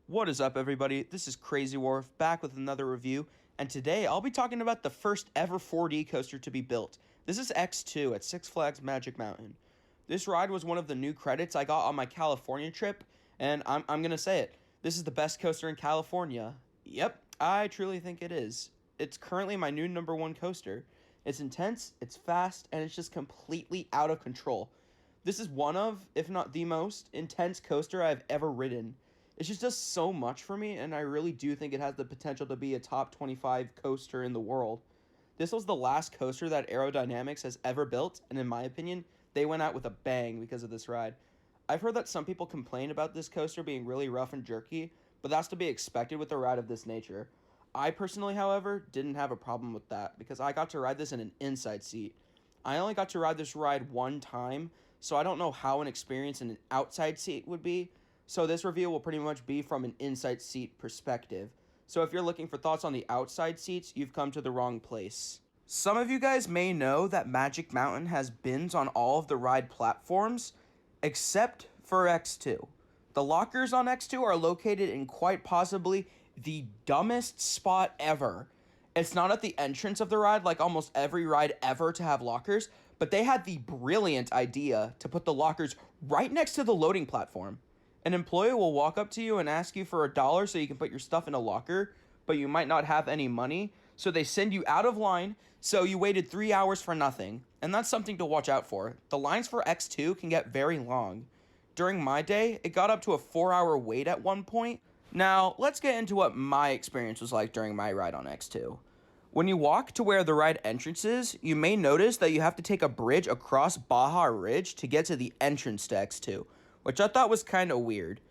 What is up, everybody? This is Crazy Wharf back with another review, and today I'll be talking about the first ever 4D coaster to be built. This is X2 at Six Flags Magic Mountain. This ride was one of the new credits I got on my California trip, and I'm gonna say it. This is the best coaster in California. Yep, I truly think it is. It's currently my new number one coaster. It's intense, it's fast, and it's just completely out of control. This is one of, if not the most, intense coaster I've ever ridden. It just does so much for me, and I really do think it has the potential to be a top 25 coaster in the world. This was the last coaster that Aerodynamics has ever built, and in my opinion, they went out with a bang because of this ride. I've heard that some people complain about this coaster being really rough and jerky, but that's to be expected with a ride of this nature. I personally, however, didn't have a problem with that because I got to ride this in an inside seat. I only got to ride this ride one time, so I don't know how an experience in an outside seat would be. So this review will pretty much be from an inside seat perspective. So if you're looking for thoughts on the outside seats, you've come to the wrong place. Some of you guys may know that Magic Mountain has bins on all of the ride platforms, except for X2. The lockers on X2 are located in quite possibly the dumbest spot ever. It's not at the entrance of the ride like almost every ride ever to have lockers, but they had the brilliant idea to put the lockers right next to the loading platform. An employee will walk up to you and ask you for $1 so you can put your stuff in a locker, but you might not have any money, so they send you out of line, so you waited 3 hours for nothing. And that's something to watch out for. The lines for X2 can get very long. During my day, it got up to a 4-hour wait at one point. Now, let's get into what my experience was like during my ride on X2. When you walk to where the ride entrance is, you may notice that you have to take a bridge across Baja Ridge to get to the entrance to X2, which I thought was kind of weird.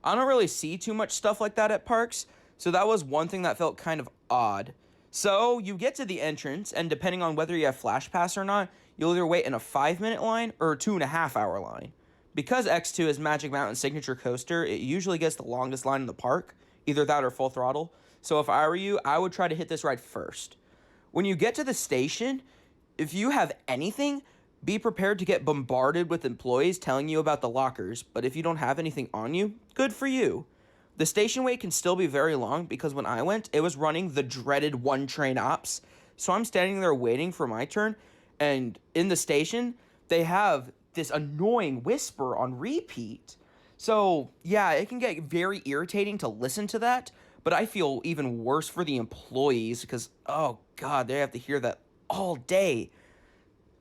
I don't really see too much stuff like that at parks, so that was one thing that felt kind of odd. So you get to the entrance, and depending on whether you have Flash Pass or not, you'll either wait in a 5-minute line or a 2.5-hour line. Because X2 is Magic Mountain's signature coaster, it usually gets the longest line in the park, either that or full throttle. So if I were you, I would try to hit this ride first. When you get to the station, if you have anything, be prepared to get bombarded with employees telling you about the lockers, but if you don't have anything on you, good for you. The station wait can still be very long because when I went, it was running the dreaded one train ops. So I'm standing there waiting for my turn, and in the station, they have this annoying whisper on repeat. So yeah, it can get very irritating to listen to that, but I feel even worse for the employees because, oh God, they have to hear that all day.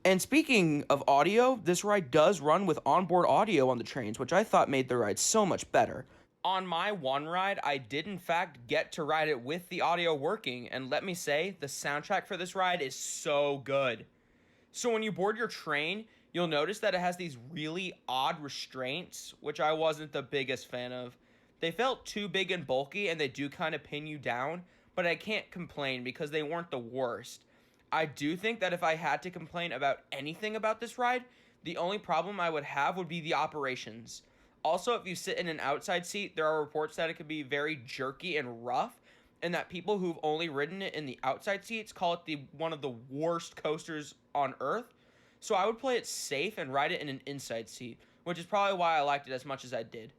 And speaking of audio, this ride does run with onboard audio on the trains, which I thought made the ride so much better. On my one ride, I did in fact get to ride it with the audio working, and let me say, the soundtrack for this ride is so good. So when you board your train, you'll notice that it has these really odd restraints, which I wasn't the biggest fan of. They felt too big and bulky, and they do kind of pin you down, but I can't complain because they weren't the worst. I do think that if I had to complain about anything about this ride, the only problem I would have would be the operations. Also, if you sit in an outside seat, there are reports that it could be very jerky and rough, and that people who've only ridden it in the outside seats call it one of the worst coasters on earth. So I would play it safe and ride it in an inside seat, which is probably why I liked it as much as I did.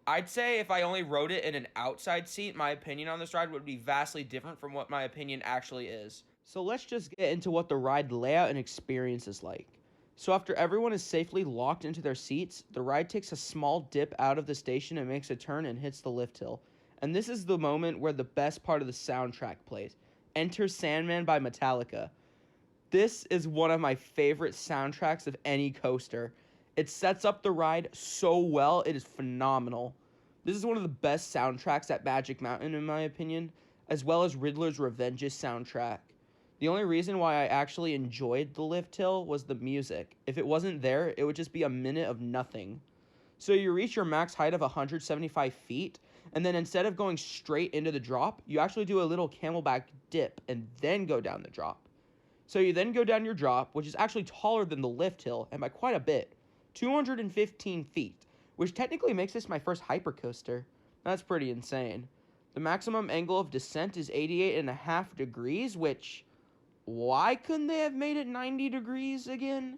I'd say if I only rode it in an outside seat, my opinion on this ride would be vastly different from what my opinion actually is. So let's just get into what the ride layout and experience is like. So after everyone is safely locked into their seats, the ride takes a small dip out of the station and makes a turn and hits the lift hill. And this is the moment where the best part of the soundtrack plays. Enter Sandman by Metallica. This is one of my favorite soundtracks of any coaster. It sets up the ride so well, it is phenomenal. This is one of the best soundtracks at Magic Mountain in my opinion, as well as Riddler's Revenge's soundtrack. The only reason why I actually enjoyed the lift hill was the music. If it wasn't there, it would just be a minute of nothing. So you reach your max height of 175 feet, and then instead of going straight into the drop, you actually do a little camelback dip and then go down the drop. So you then go down your drop, which is actually taller than the lift hill, and by quite a bit, 215 feet, which technically makes this my first hypercoaster. That's pretty insane. The maximum angle of descent is 88.5 degrees, which, why couldn't they have made it 90 degrees again?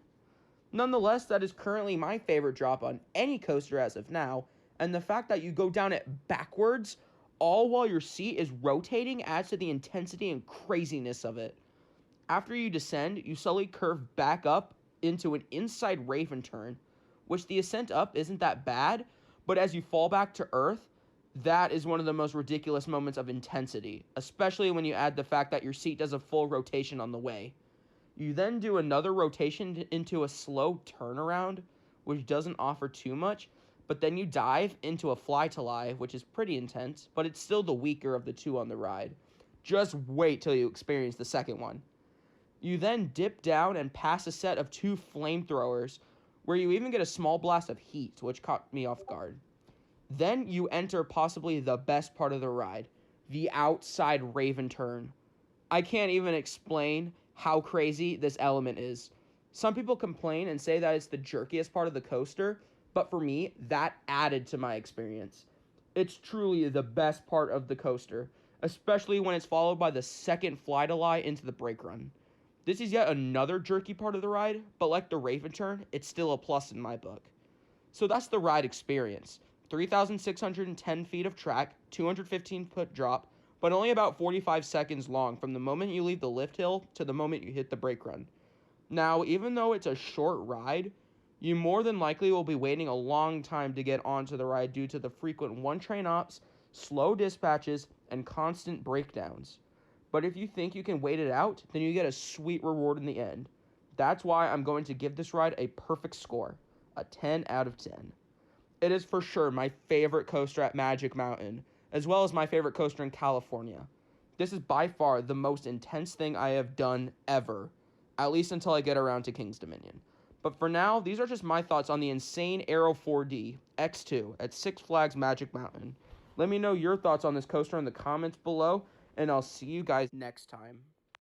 Nonetheless, that is currently my favorite drop on any coaster as of now, And the fact that you go down it backwards, all while your seat is rotating, adds to the intensity and craziness of it. After you descend, you slowly curve back up into an inside Raven turn, which the ascent up isn't that bad, but as you fall back to Earth, that is one of the most ridiculous moments of intensity, especially when you add the fact that your seat does a full rotation on the way. You then do another rotation into a slow turnaround, which doesn't offer too much, but then you dive into a fly to lie, which is pretty intense, but it's still the weaker of the two on the ride. Just wait till you experience the second one. You then dip down and pass a set of two flamethrowers, where you even get a small blast of heat, which caught me off guard. Then you enter possibly the best part of the ride, the outside Raven turn. I can't even explain how crazy this element is. Some people complain and say that it's the jerkiest part of the coaster, but for me, that added to my experience. It's truly the best part of the coaster, especially when it's followed by the second fly to lie into the brake run. This is yet another jerky part of the ride, but like the Raven turn, it's still a plus in my book. So that's the ride experience. 3,610 feet of track, 215-foot drop, but only about 45 seconds long from the moment you leave the lift hill to the moment you hit the brake run. Now, even though it's a short ride, you more than likely will be waiting a long time to get onto the ride due to the frequent one-train ops, slow dispatches, and constant breakdowns. But if you think you can wait it out, then you get a sweet reward in the end. That's why I'm going to give this ride a perfect score, a 10 out of 10. It is for sure my favorite coaster at Magic Mountain, as well as my favorite coaster in California. This is by far the most intense thing I have done ever, at least until I get around to King's Dominion. But for now, these are just my thoughts on the insane Aero 4D X2 at Six Flags Magic Mountain. Let me know your thoughts on this coaster in the comments below, and I'll see you guys next time.